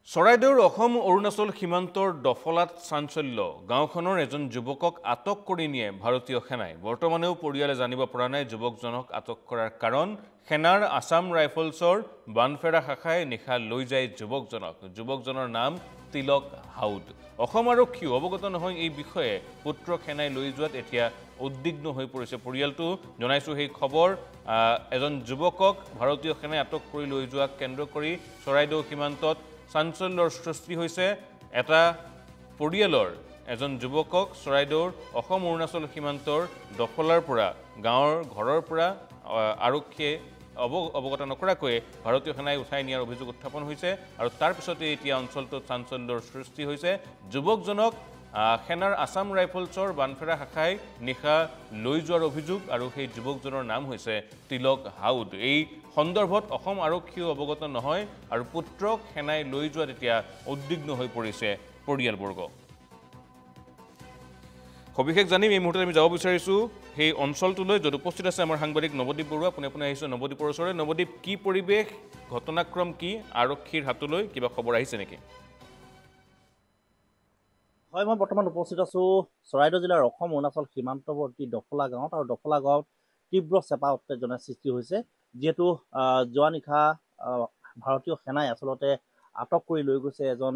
চৰাইদেউৰ অসম অৰুণাচল সীমান্তৰ দফলাত চাঞ্চল্য গাঁওখনৰ এজন যুৱকক আটক কৰি নিয়ে ভাৰতীয় সেনাই বৰ্তমানেও পৰিয়ালে জানিব পৰা নাই যুৱকজনক আটক কৰাৰ কাৰণ সেনাৰ আসাম ৰাইফলছৰ বানফেৰা শাখাই নিশা লৈ যায় যুৱকজনৰ নাম তিলক হাউদ অসম আৰক্ষীও অৱগত নহয় এই বিষয়ে পুত্ৰক সেনাই লৈ যোৱাত এতিয়া উদ্বিগ্ন হৈ পৰিছে পৰিয়ালটো জনাইছো এই খবৰ এজন যুৱকক ভাৰতীয় সেনাই আটক কৰি লৈ যোৱা কেন্দ্ৰ কৰি চৰাইদেউ সীমান্তত চাঞ্চল্যৰ সৃষ্টি হৈছে এটা পৰিয়ালৰ এজন যুৱকক চৰাইদেউৰ অসম অৰুণাচল সীমান্তৰ দফলাৰ পৰা গাঁৱৰ ঘৰৰ পৰা আৰক্ষীয়ে অৱগত নকৰাকৈ ভাৰতীয় সেনাই উঠাই নিয়াৰ অভিযোগ উত্থাপন হৈছে আৰু তাৰ পিছতে এতিয়া অঞ্চলটোত চাঞ্চল্যৰ সৃষ্টি হৈছে যুৱকজনক সেনাৰ আসাম ৰাইফলছৰ বানফেৰা শাখাই নিশা লৈ যোৱাৰ অভিযোগ আৰু সেই যুৱকজনৰ নাম হৈছে তিলক হাউদ এই সন্দৰ্ভত অসম আৰক্ষীও অৱগত নহয় আৰু পুত্ৰক সেনাই লৈ যোৱাত এতিয়া উদ্বিগ্ন হৈ পৰিছে পৰিয়ালবৰ্গ সবিশেষ জানিম এই মুহূৰ্তত আমি যাব বিচাৰিছোঁ সেই অঞ্চলটোলৈ য'ত উপস্থিত আছে আমাৰ সাংবাদিক নৱদীপ বৰুৱা পোনে আহিছে নৱদীপৰ ওচৰলৈ নৱদীপ কি পৰিৱেশ ঘটনাক্ৰম কি আৰক্ষীৰ হাতলৈ কিবা খবৰ আহিছে নেকি হয় মই বৰ্তমান উপস্থিত আছো চৰাইদেউ জিলাৰ অসম অৰুণাচল সীমান্তৱৰ্তী দফলা গাঁৱত আৰু দফলা গাঁৱত তীব্ৰ চেপা উত্তেজনাৰ সৃষ্টি হৈছে যিহেতু যোৱা নিশা ভাৰতীয় সেনাই আচলতে আটক কৰি লৈ গৈছে এজন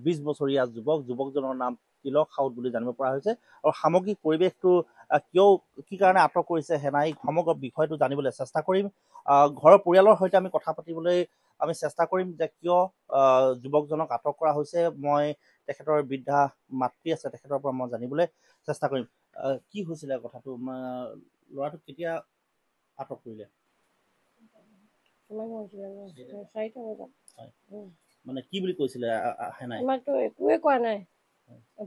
২০ বছৰীয়া যুৱকজনৰ নাম তিলক হাউদ বুলি জানিব পৰা হৈছে আৰু সামগ্ৰিক পৰিৱেশটো কি কাৰণে আটক কৰিছে সেনাই সমগ্ৰ বিষয়টো জানিবলৈ চেষ্টা কৰিম ঘৰৰ পৰিয়ালৰ সৈতে আমি কথা পাতিবলৈ আমি চেষ্টা কৰিম যে কিয় যুৱকজনক আটক কৰা হৈছে মই তেখেতৰ বৃদ্ধা মাতৃ আছে তেখেতৰ পৰা মই জানিবলৈ চেষ্টা কৰিম কি হৈছিলে কথাটো ল'ৰাটোক কেতিয়া আটক কৰিলে মানে কি বুলি কৈছিলে আমাকতো একোৱে কোৱা নাই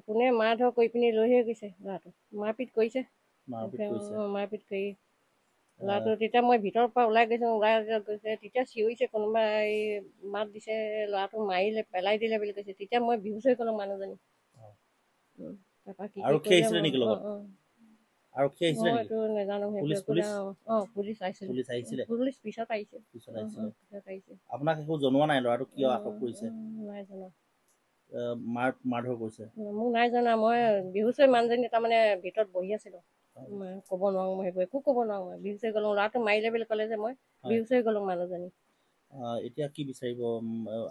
পোনে মাৰ ধৰ কৰি পিনি লৈহে গৈছে ল'ৰাটো মাৰপিট কৰিছে মাৰপিট কৰি ল'ৰাটো তেতিয়া মই ভিতৰৰ পৰা ওলাই গৈছে তেতিয়া চিঞৰিছে কোনোবা এই মাত দিছে ল'ৰাটো মাৰিলে পেলাই দিলে বুলি কৈছে তেতিয়া মই বিহুচ হৈ গ'লো মানুহজনী আপোনাক একো জনোৱা নাই ল'ৰাটো কিয় আটক কৰিছে মাৰধৰ কৰিছে মোক নাই জনা মই বিহুচ হৈ মানুহজনী তাৰমানে ভিতৰত বহি আছিলো ক'ব নোৱাৰো মই সেইবোৰ একো ক'ব নোৱাৰো মই বিহুচ হৈ গ'লো ল'ৰাটো মাৰিলে বুলি ক'লে যে মই বিহুচ হৈ গ'লো মানুহজনী এতিয়া কি বিচাৰিব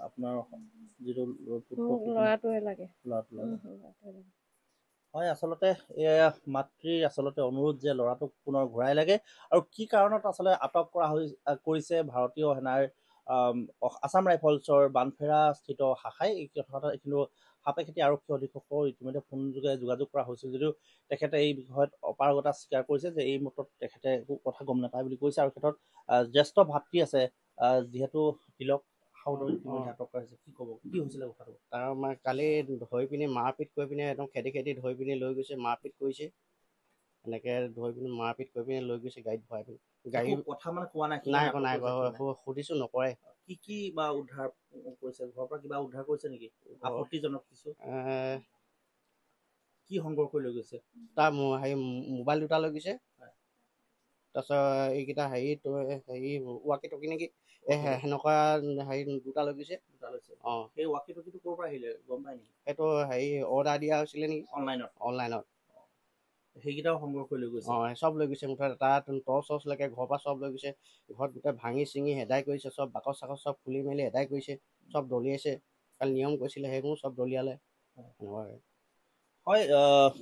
আপোনাৰ যিটো ল'ৰাটোৱে লাগে হয় আচলতে এয়া মাতৃৰ আচলতে অনুৰোধ যে ল'ৰাটোক পুনৰ ঘূৰাই লাগে আৰু কি কাৰণত আচলতে আটক কৰিছে ভাৰতীয় সেনাৰ আসাম ৰাইফলছৰ বানফেৰা স্থিত শাখাই এই কথা কিন্তু সাপেক্ষাতি আৰক্ষী অধীক্ষকৰ ইতিমধ্যে ফোনযোগে যোগাযোগ কৰা হৈছিল যদিও তেখেতে এই বিষয়ত অপাৰগতা স্বীকাৰ কৰিছে যে এই মুহূৰ্তত তেখেতে একো কথা গম নাপায় বুলি কৈছে আৰু ক্ষেত্ৰত জ্যেষ্ঠ ভাতৃ আছে যিহেতু তিলক আটক কৰা হৈছে কি ক'ব কি হৈছিলে কথাটো তাৰ কালি ধৰি পিনি মাৰপিট কৰি পিনি একদম খেদি ধৰি পিনি লৈ গৈছে মাৰপিট কৰিছে এনেকে ধৰি পিনি মাৰপিট কৰি পিনি লৈ গৈছে গাড়ীত ভৰাই পিনি গাড়ী কথা মানে কোৱা নাই নাই সুধিছো নকৰে কি বা উদ্ধাৰ কৰিছে ঘৰৰ পৰা কিবা উদ্ধাৰ কৰিছে নেকি আপত্তিজনক কিছু কি সংগ্ৰহ কৰি লৈ গৈছে তাৰ মোবাইল দুটা লৈ গৈছে তাৰপিছত এইকেইটা হেৰি ৱাকি টকি নেকি সেনেকুৱা হেৰি দুটা লৈ গৈছে সেই ৱাকি টকিটো ক'ৰ পৰা আহিলে গম পাই নেকি সেইটো হেৰি অৰ্ডাৰ দিয়া হৈছিলে নেকি অনলাইনত সেইকেইটাও সংগ্ৰহ কৰি লৈ গৈছে চব লৈ গৈছে মুঠতে তাত টৰ্চ লৈকে ঘৰৰ পৰা চব লৈ গৈছে ঘৰত গোটেই ভাঙি চিঙি হেদাই কৰিছে চব বাকচ চাকচ চব খুলি মেলি হেদাই কৰিছে চব দলিয়াইছে কালি নিয়ম কৈছিলে সেইবোৰ চব দলিয়ালে হয়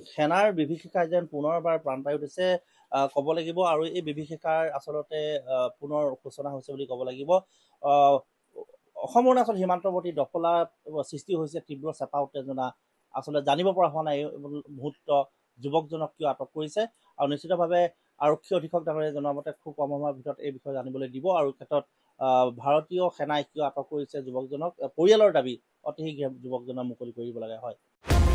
সেনাৰ বিভীষিকা যেন পুনৰবাৰ প্ৰাণ পাই উঠিছে ক'ব লাগিব আৰু এই বিভীষিকাৰ আচলতে পুনৰ সূচনা হৈছে বুলি ক'ব লাগিব অসম অৰুণাচল সীমান্তৱৰ্তী দফলা সৃষ্টি হৈছে তীব্ৰ চেপা উত্তেজনা আচলতে জানিব পৰা হোৱা নাই মুহূৰ্ত যুৱকজনক কিয় আটক কৰিছে আৰু নিশ্চিতভাৱে আৰক্ষী অধীক্ষক ডাঙৰীয়াই জনোৱা মতে খুব কম সময়ৰ ভিতৰত এই বিষয়ে জানিবলৈ দিব আৰু ক্ষেত্ৰত ভাৰতীয় সেনাই কিয় আটক কৰিছে যুৱকজনক পৰিয়ালৰ দাবী অতি শীঘ্ৰে যুৱকজনক মুকলি কৰিব লাগে হয়